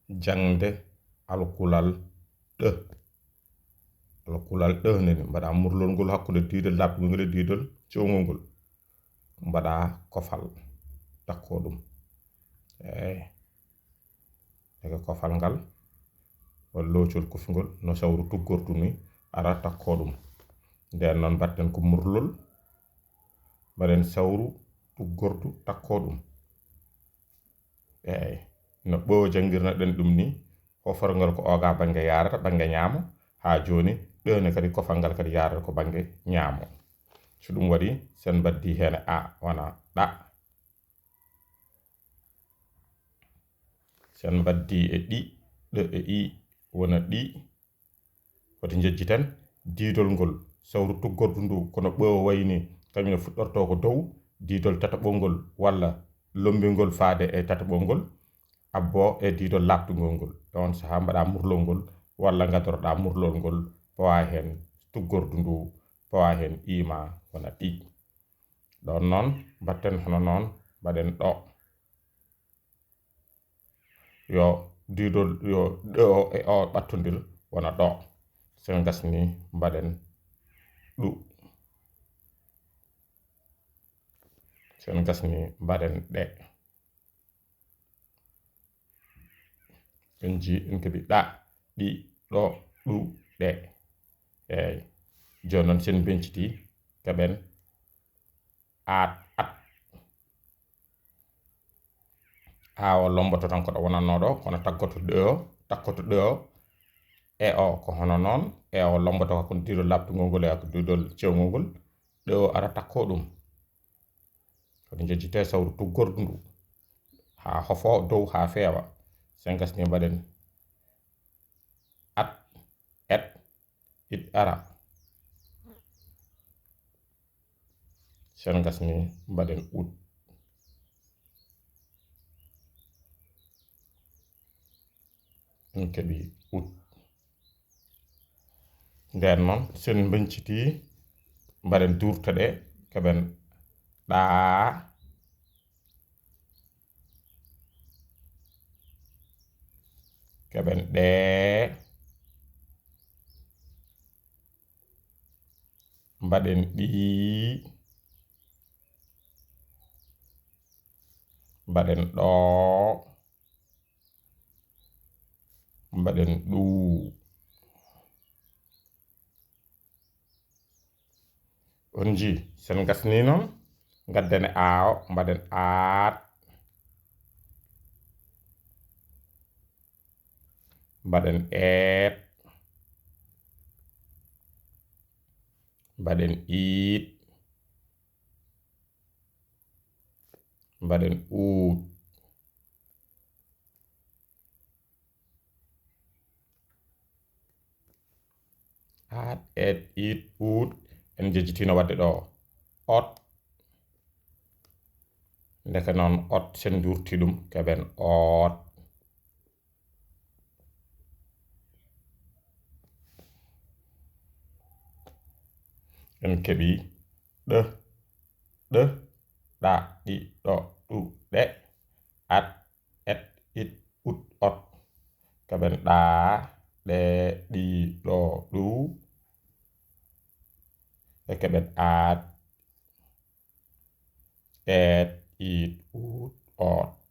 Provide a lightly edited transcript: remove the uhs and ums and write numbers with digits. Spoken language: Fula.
jangde alkulal ɗe alkulal ɗe neni mbaɗa murlol ngol hakkude diidol labtugol ngol e diidol cewngol ngol mbaɗa kofal takko ɗum daga kofal ngal walla loocol kofngol no sawru tuggortu ni ara takko ɗum nden noon mbatten ko murlol mbaɗen sawru tuggortu takko ɗum no ɓoo jangirna ɗen ɗum ni hoforngal ko oga bange yarata bange ñaamo ha joni ɗene kadi kofal ngal kadi yarata ko bange ñaamo so ɗum waɗi sen baddi hen a wana ɗa sen baddi e ɗi ɗe e i wona ɗi wati jejjiten diidol ngol sawru tuggordu ndu kono ɓoo wayni kañum ne fuɗɗorto ko dow diidol tataɓol ngol walla lombingol faade e tataɓol ngol abbo e diidol labtugol ngol on saha mbaɗa murlol ngol walla gadoroɗa murlol ngol pawa hen tuggordu ndu pawa hen ima wona ɗi ɗon noon mbatten hono noon mbaɗen ɗo yo diidol yo ɗo e o ɓattodir wona ɗo sen gasni mbaɗen ɗu sen gasni mbaɗen ɗe en ji en keɓi ɗa ɗi ɗo ɗu ɗe eyyi joni noon sen benciti keɓen at o lomboto tan ko ɗo wonanno ɗo kono taggoto ɗe o takkoto ɗe o e o ko hono noon e o lomboto ko diidol labtugol ngol e ko diidol cewngol ngol ɗe o ara takko ɗum kono jejjite sawru tuggordu ndu ha hofo dow ha feewa sen gasni mbaɗen at et it ara sen gasni mbaɗen ut en keɓi ut nden noon sen benciti mbaɗen durta ɗe keɓen ɗa keɓen ɗe mbaɗen ɗi mbaɗen ɗo mbaɗen ɗu on ji sen gasni noon gadden e aawo mbaɗen aat mbaɗen eet mbaɗen iit mbaɗen uut aat eet iit uut en jejjitino wadde ɗo ot ndeke noon ot sen durti ɗum keɓen oot en keɓi ɗe ɗa ɗi ɗo ɗu ɗe at et it ut ot keɓen ɗa ɗe ɗi ɗo ɗu e keɓen aat et it ut ot